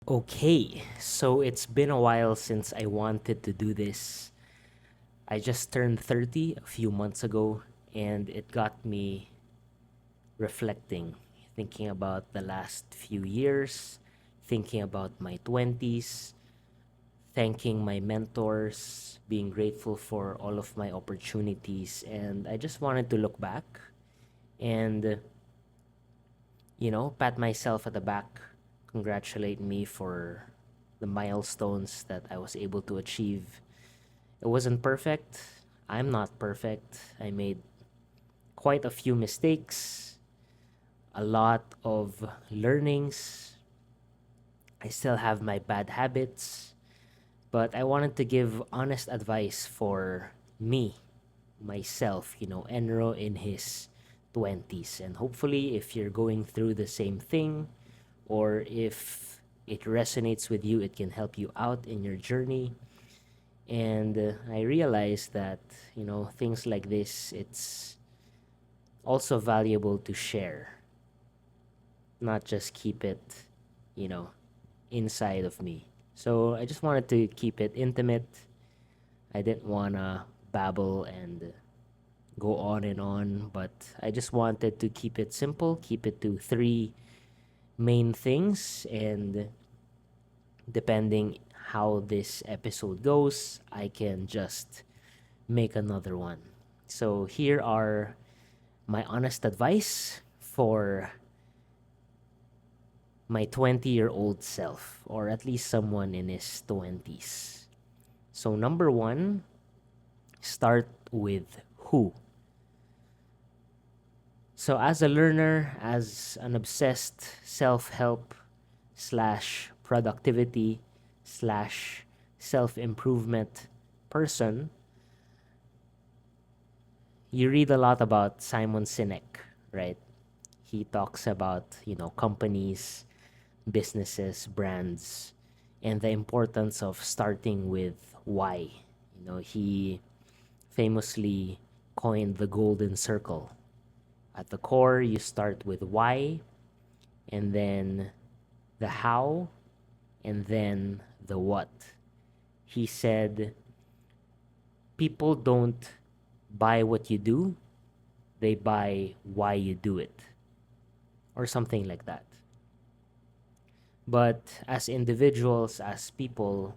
Okay, so it's been a while since I wanted to do this. I just turned 30 a few months ago, and it got me reflecting, thinking about the last few years, thinking about my 20s, thanking my mentors, being grateful for all of my opportunities. And I just wanted to look back and, pat myself at the back, congratulate me for the milestones that I was able to achieve. It wasn't perfect. I'm not perfect. I made quite a few mistakes, a lot of learnings. I still have my bad habits, but I wanted to give honest advice for me, myself, Enro in his 20s. And hopefully, if you're going through the same thing, or if it resonates with you, it can help you out in your journey. And I realized that, things like this, it's also valuable to share, not just keep it, you know, inside of me. So I just wanted to keep it intimate. I didn't want to babble and go on and on, but I just wanted to keep it simple, keep it to three main things. And depending how this episode goes, I can just make another one. So here are my honest advice for my 20-year-old self, or at least someone in his 20s. So, number one, start with who. So, as a learner, as an obsessed self help slash productivity slash self improvement person, you read a lot about Simon Sinek, right? He talks about, companies, businesses, brands, and the importance of starting with why. He famously coined the golden circle. At the core, you start with why, and then the how, and then the what. He said, people don't buy what you do, they buy why you do it, or something like that. But as individuals, as people,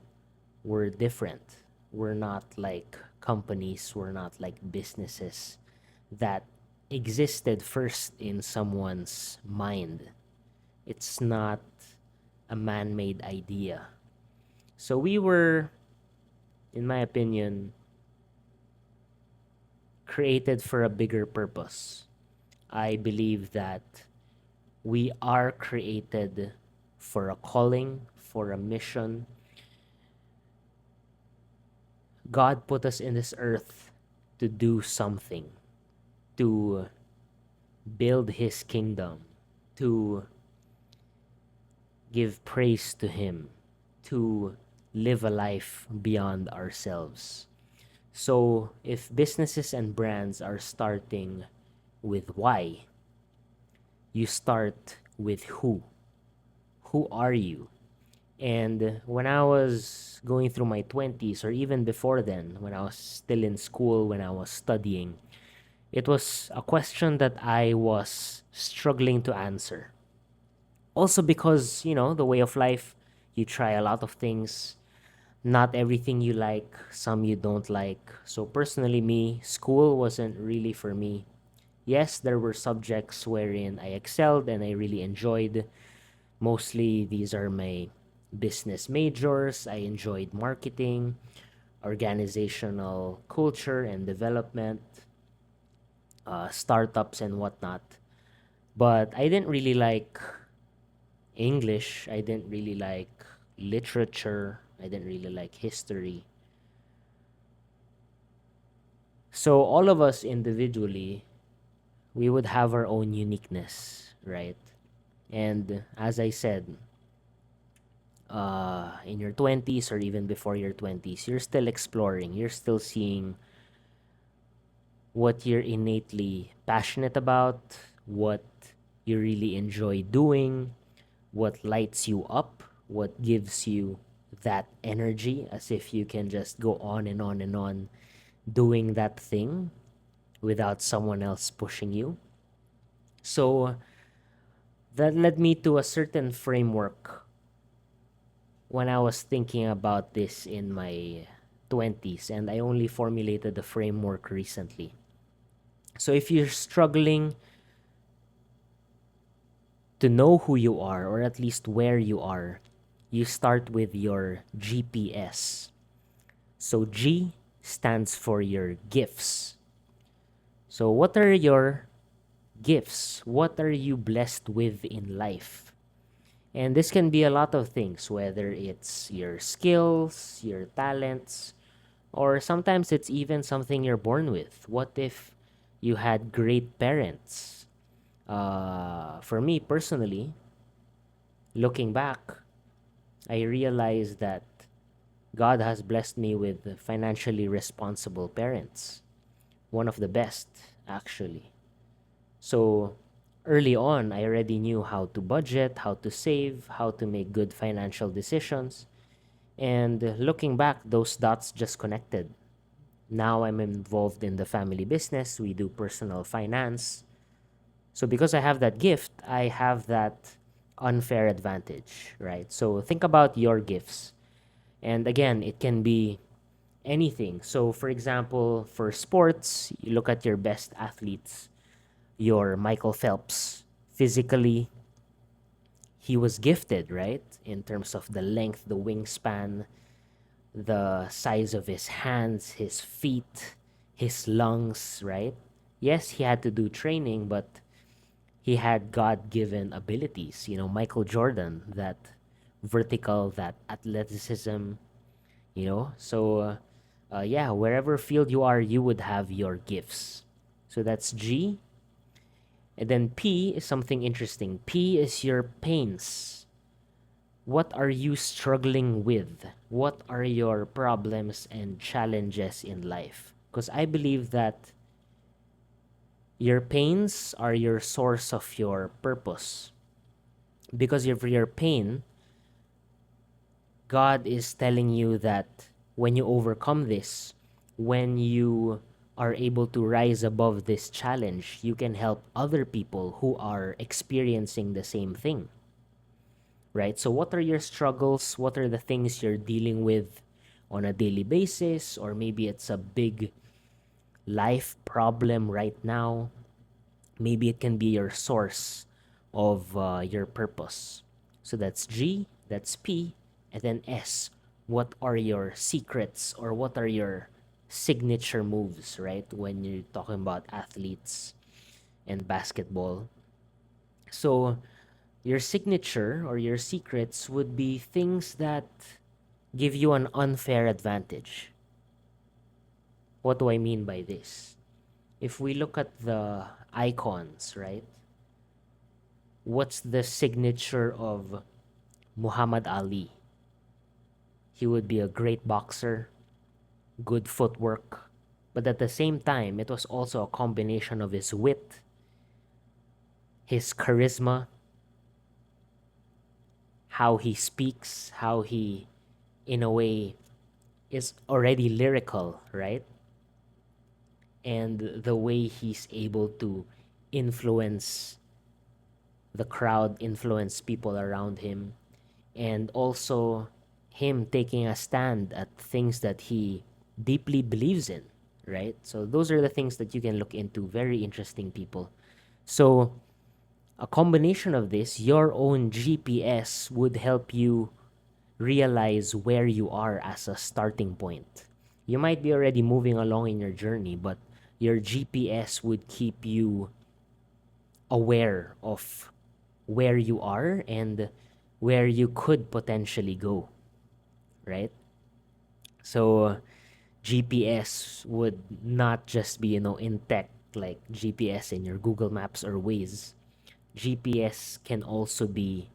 we're different. We're not like companies, we're not like businesses that existed first in someone's mind. It's not a man made idea. So we were, in my opinion, created for a bigger purpose. I believe that we are created for a calling, for a mission. God put us in this earth to do something, to build his kingdom, to give praise to him, to live a life beyond ourselves. So, if businesses and brands are starting with why, you start with who. Who are you? And when I was going through my 20s, or even before then, when I was still in school, when I was studying, it was a question that I was struggling to answer. Also, because, the way of life, you try a lot of things. Not everything you like, some you don't like. So, personally, me, school wasn't really for me. Yes, there were subjects wherein I excelled and I really enjoyed. Mostly, these are my business majors. I enjoyed marketing, organizational culture and development, startups, and whatnot. But I didn't really like English. I didn't really like literature. I didn't really like history. So, all of us individually, we would have our own uniqueness, right? And as I said, in your 20s or even before your 20s, you're still exploring, you're still seeing what you're innately passionate about, what you really enjoy doing, what lights you up, what gives you that energy, as if you can just go on and on and on doing that thing without someone else pushing you. So that led me to a certain framework when I was thinking about this in my 20s, and I only formulated the framework recently. So if you're struggling to know who you are, or at least where you are, you start with your GPS. So G stands for your gifts. So what are your gifts? What are you blessed with in life? And this can be a lot of things, whether it's your skills, your talents, or sometimes it's even something you're born with. What if you had great parents? For me personally, looking back, I realized that God has blessed me with financially responsible parents. One of the best, actually. So early on, I already knew how to budget, how to save, how to make good financial decisions. And looking back, those dots just connected. Now I'm involved in the family business. We do personal finance. So because I have that gift, I have that unfair advantage, right? So think about your gifts. And again, it can be anything. So for example, for sports, you look at your best athletes, your Michael Phelps. Physically, he was gifted, right? In terms of the length, the wingspan, the size of his hands, his feet, his lungs, right? Yes, he had to do training, but he had God given abilities. Michael Jordan, that vertical, that athleticism, So, wherever field you are, you would have your gifts. So that's G. And then P is something interesting. P is your pains. What are you struggling with? What are your problems and challenges in life? Because I believe that your pains are your source of your purpose. Because of your pain, God is telling you that when you overcome this, when you are able to rise above this challenge, you can help other people who are experiencing the same thing, right? So, what are your struggles? What are the things you're dealing with on a daily basis? Or maybe it's a big life problem right now. Maybe it can be your source of your purpose. So that's G, that's P, and then S. What are your secrets, or what are your signature moves, right? When you're talking about athletes and basketball. So your signature or your secrets would be things that give you an unfair advantage. What do I mean by this? If we look at the icons, right? What's the signature of Muhammad Ali? He would be a great boxer, good footwork, but at the same time, it was also a combination of his wit, his charisma, how he speaks, how he, in a way, is already lyrical, right? And the way he's able to influence the crowd, influence people around him, and also him taking a stand at things that he deeply believes in, right? So those are the things that you can look into. Very interesting people. So a combination of this, your own GPS would help you realize where you are as a starting point. You might be already moving along in your journey, but your GPS would keep you aware of where you are and where you could potentially go, right? So GPS would not just be, in tech like GPS in your Google Maps or Waze. GPS can also be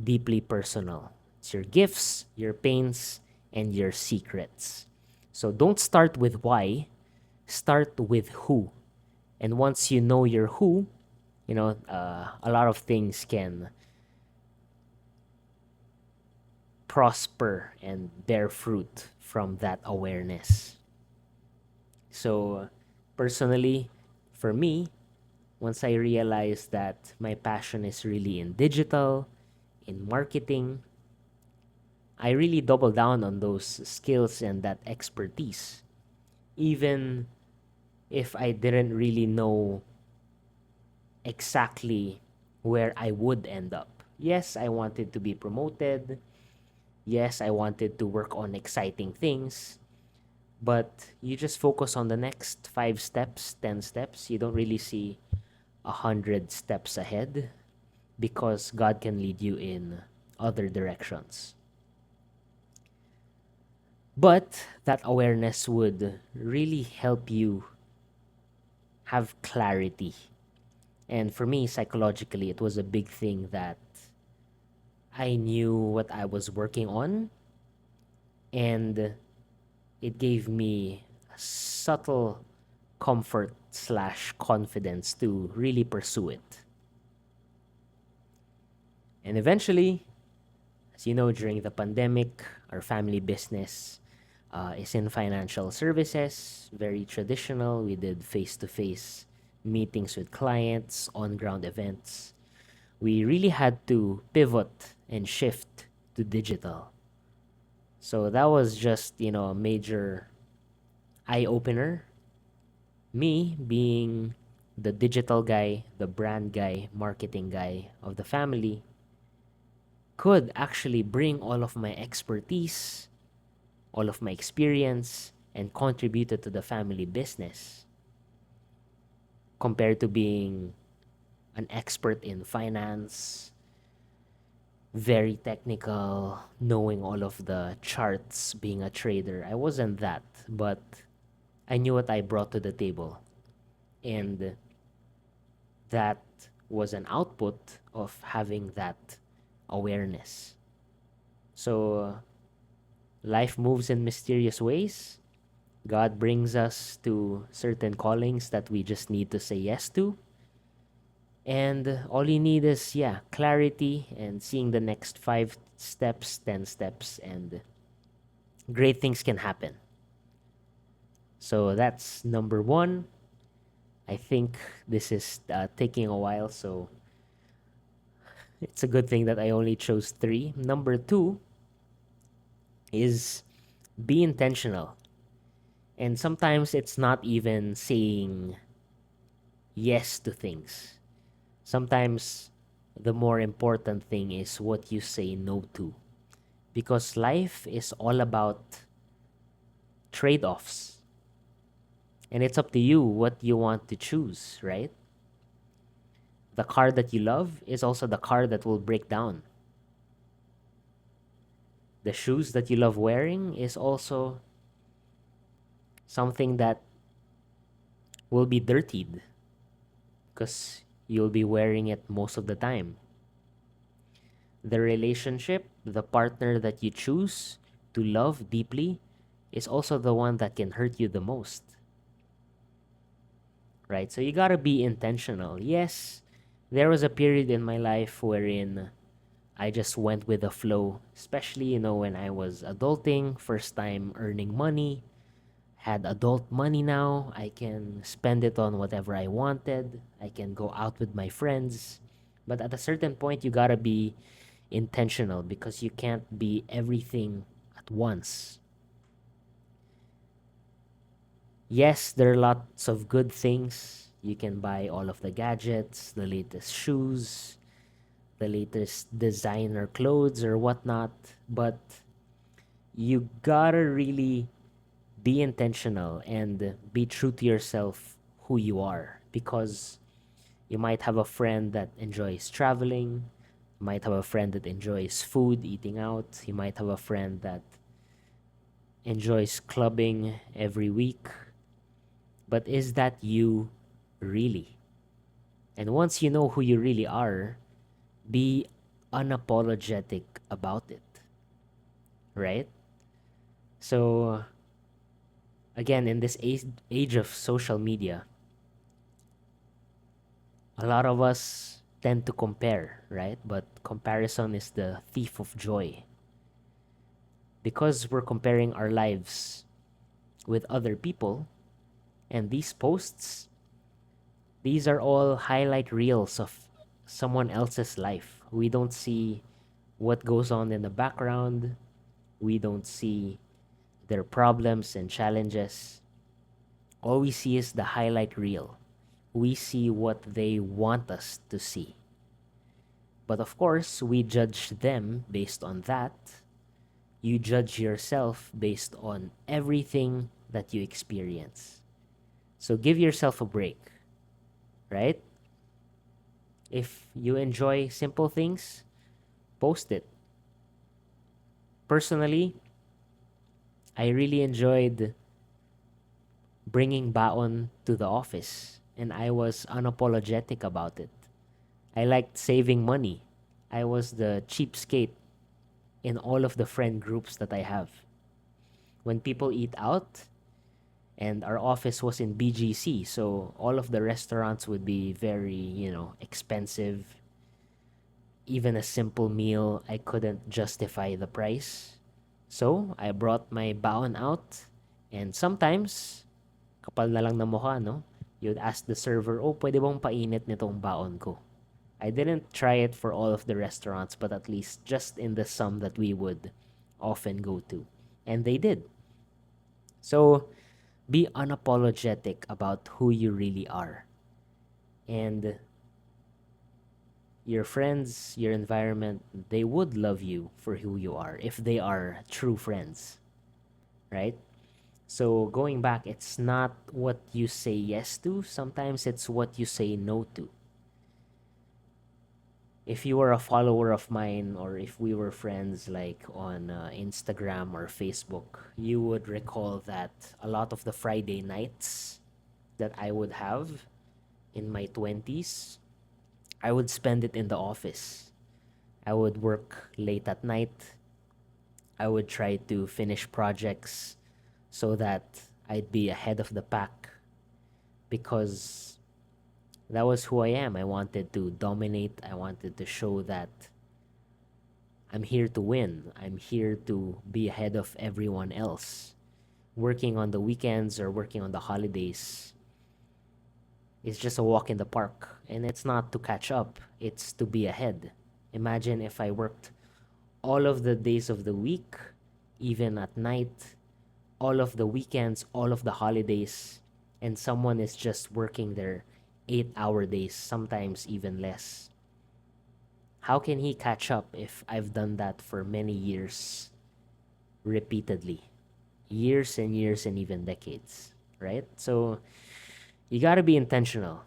deeply personal. It's your gifts, your pains, and your secrets. So don't start with why, start with who. And once you know your who, a lot of things can prosper and bear fruit from that awareness. So, personally, for me, once I realized that my passion is really in digital, in marketing, I really doubled down on those skills and that expertise, even if I didn't really know exactly where I would end up. Yes, I wanted to be promoted. Yes, I wanted to work on exciting things. But you just focus on the next 5 steps, 10 steps. You don't really see 100 steps ahead because God can lead you in other directions. But that awareness would really help you have clarity. And for me, psychologically, it was a big thing that I knew what I was working on, and it gave me a subtle comfort slash confidence to really pursue it. And eventually, as you know, during the pandemic, our family business is in financial services, very traditional. We did face to face meetings with clients, on ground events. We really had to pivot and shift to digital. So that was just, a major eye opener. Me being the digital guy, the brand guy, marketing guy of the family, could actually bring all of my expertise, all of my experience, and contributed to the family business compared to being an expert in finance, very technical, knowing all of the charts, being a trader. I wasn't that, but I knew what I brought to the table. And that was an output of having that awareness. So life moves in mysterious ways. God brings us to certain callings that we just need to say yes to. And all you need is, clarity and seeing the next 5 steps, 10 steps, and great things can happen. So that's number one. I think this is taking a while, so it's a good thing that I only chose three. Number two is be intentional. And sometimes it's not even saying yes to things. Sometimes the more important thing is what you say no to. Because life is all about trade offs. And it's up to you what you want to choose, right? The car that you love is also the car that will break down. The shoes that you love wearing is also something that will be dirtied because you'll be wearing it most of the time. The relationship, the partner that you choose to love deeply is also the one that can hurt you the most. Right? So you gotta be intentional. Yes, there was a period in my life wherein I just went with the flow, especially, when I was adulting, first time earning money, had adult money now. I can spend it on whatever I wanted. I can go out with my friends. But at a certain point, you gotta be intentional because you can't be everything at once. Yes, there are lots of good things. You can buy all of the gadgets, the latest shoes, the latest designer clothes or whatnot, but you gotta really be intentional and be true to yourself, who you are, because you might have a friend that enjoys traveling, you might have a friend that enjoys food, eating out, you might have a friend that enjoys clubbing every week, but is that you really? And once you know who you really are, be unapologetic about it, right? So, again, in this age of social media, a lot of us tend to compare, right? But comparison is the thief of joy. because we're comparing our lives with other people, and these posts, these are all highlight reels of someone else's life. We don't see what goes on in the background. We don't see their problems and challenges. All we see is the highlight reel. We see what they want us to see. But of course, we judge them based on that. You judge yourself based on everything that you experience. So give yourself a break, right? If you enjoy simple things, post it. Personally, I really enjoyed bringing baon to the office, and I was unapologetic about it. I liked saving money. I was the cheapskate in all of the friend groups that I have. When people eat out, and our office was in BGC, so all of the restaurants would be very, expensive. Even a simple meal, I couldn't justify the price. So, I brought my baon out, and sometimes, kapal na lang na mukha, no? You'd ask the server, oh, pwede bang painit nitong baon ko? I didn't try it for all of the restaurants, but at least just in the some that we would often go to. And they did. So, be unapologetic about who you really are. And your friends, your environment, they would love you for who you are if they are true friends, right? So going back, it's not what you say yes to, sometimes it's what you say no to. If you were a follower of mine, or if we were friends like on Instagram or Facebook, you would recall that a lot of the Friday nights that I would have in my 20s, I would spend it in the office. I would work late at night. I would try to finish projects so that I'd be ahead of the pack, because that was who I am. I wanted to dominate. I wanted to show that I'm here to win. I'm here to be ahead of everyone else. Working on the weekends or working on the holidays is just a walk in the park. And it's not to catch up, it's to be ahead. Imagine if I worked all of the days of the week, even at night, all of the weekends, all of the holidays, and someone is just working their 8-hour days, sometimes even less. How can he catch up if I've done that for many years, repeatedly? Years and years and even decades, right? So you gotta be intentional.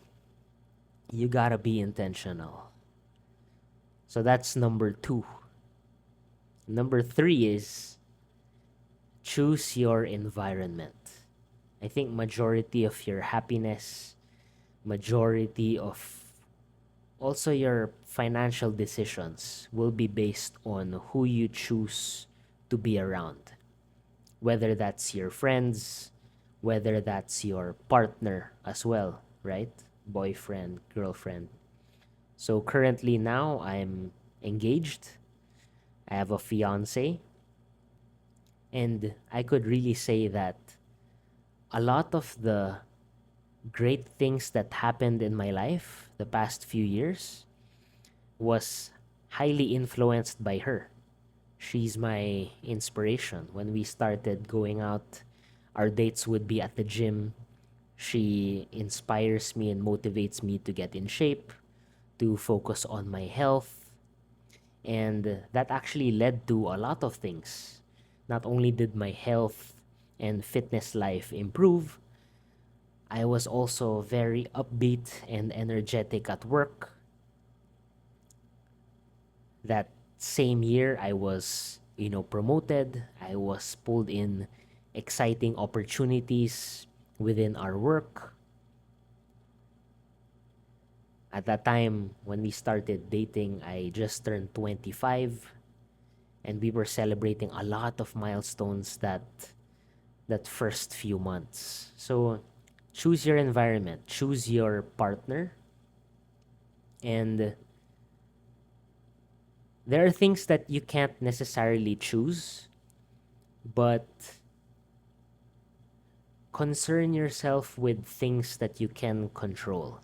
You gotta be intentional. So that's number 2. Number 3 is choose your environment. I think majority of your happiness, majority of also your financial decisions will be based on who you choose to be around. Whether that's your friends, whether that's your partner as well, right? Boyfriend, girlfriend. So currently now I'm engaged. I have a fiance. And I could really say that a lot of the great things that happened in my life the past few years was highly influenced by her. She's my inspiration. When we started going out, our dates would be at the gym. She inspires me and motivates me to get in shape, to focus on my health. And that actually led to a lot of things. Not only did my health and fitness life improve, I was also very upbeat and energetic at work. That same year, I was, promoted. I was pulled in exciting opportunities within our work. At that time, when we started dating, I just turned 25, and we were celebrating a lot of milestones that first few months. So choose your environment, choose your partner, and there are things that you can't necessarily choose, but concern yourself with things that you can control.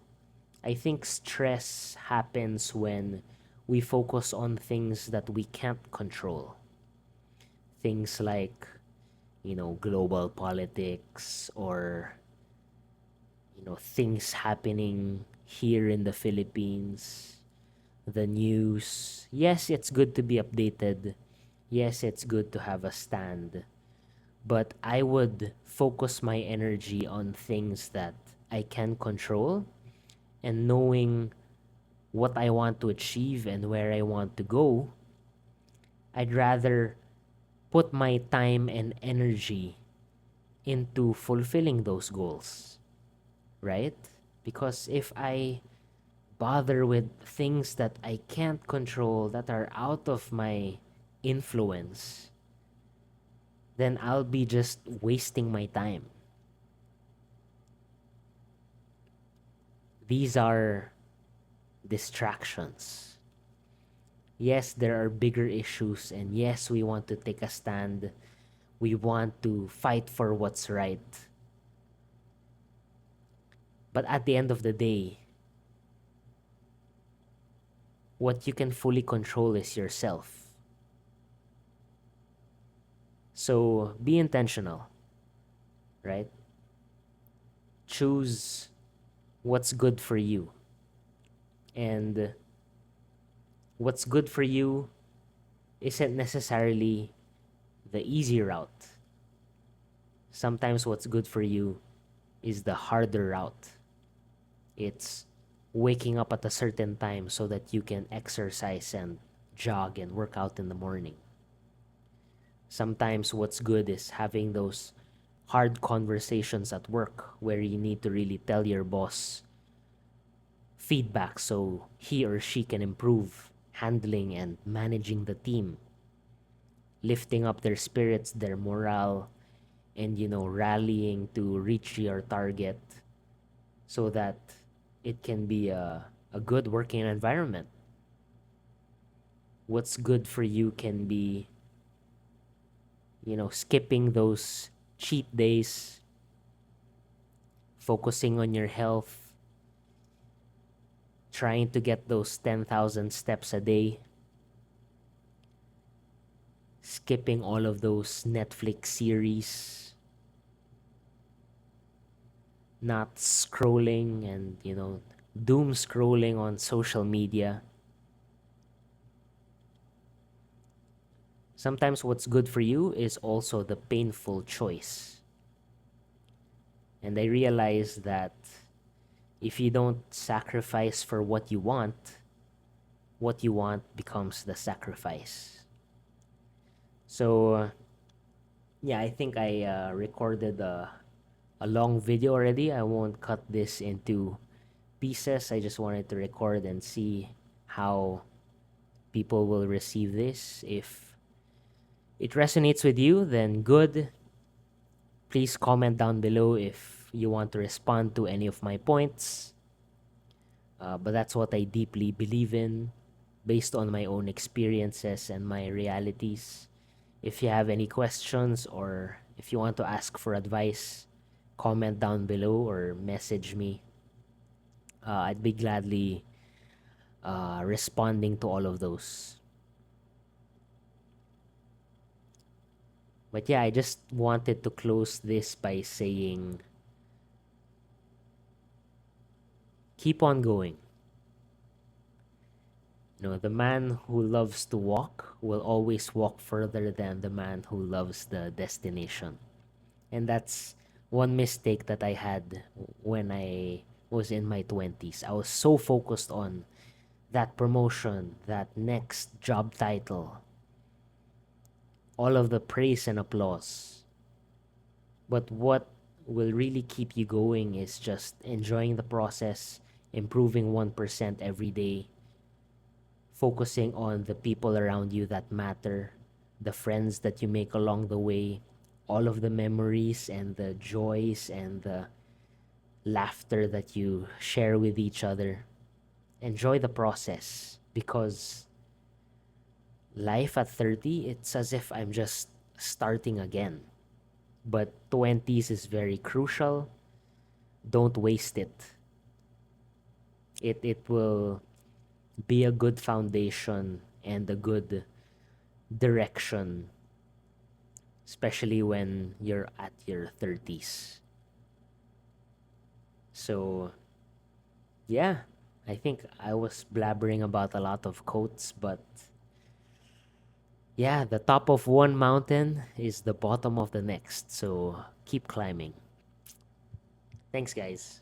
I think stress happens when we focus on things that we can't control. Things like, global politics, or, things happening here in the Philippines, the news. Yes, it's good to be updated. Yes, it's good to have a stand. But I would focus my energy on things that I can control, and knowing what I want to achieve and where I want to go. I'd rather put my time and energy into fulfilling those goals, right? Because if I bother with things that I can't control, that are out of my influence, then I'll be just wasting my time. These are distractions. Yes, there are bigger issues, and yes, we want to take a stand. We want to fight for what's right. But at the end of the day, what you can fully control is yourself. So be intentional, right? Choose what's good for you. And what's good for you isn't necessarily the easy route. Sometimes what's good for you is the harder route. It's waking up at a certain time so that you can exercise and jog and work out in the morning. Sometimes what's good is having those hard conversations at work where you need to really tell your boss feedback so he or she can improve handling and managing the team, lifting up their spirits, their morale, and rallying to reach your target so that it can be a good working environment. What's good for you can be skipping those cheat days, focusing on your health, trying to get those 10,000 steps a day, skipping all of those Netflix series, not scrolling and, doom scrolling on social media. Sometimes what's good for you is also the painful choice. And I realize that if you don't sacrifice for what you want becomes the sacrifice. So, yeah, I think I recorded a long video already. I won't cut this into pieces. I just wanted to record and see how people will receive this. If it resonates with you, then good. Please comment down below if you want to respond to any of my points. But that's what I deeply believe in based on my own experiences and my realities. If you have any questions or if you want to ask for advice, comment down below or message me. I'd be gladly responding to all of those. But yeah, I just wanted to close this by saying, keep on going. The man who loves to walk will always walk further than the man who loves the destination. And that's one mistake that I had when I was in my 20s. I was so focused on that promotion, that next job title, all of the praise and applause. But what will really keep you going is just enjoying the process, improving 1% every day, focusing on the people around you that matter, the friends that you make along the way, all of the memories and the joys and the laughter that you share with each other. Enjoy the process, because life at 30, it's as if I'm just starting again. But 20s is very crucial. Don't waste it. It will be a good foundation and a good direction, especially when you're at your 30s. So, yeah, I think I was blabbering about a lot of quotes, but yeah, the top of one mountain is the bottom of the next. So, keep climbing. Thanks, guys.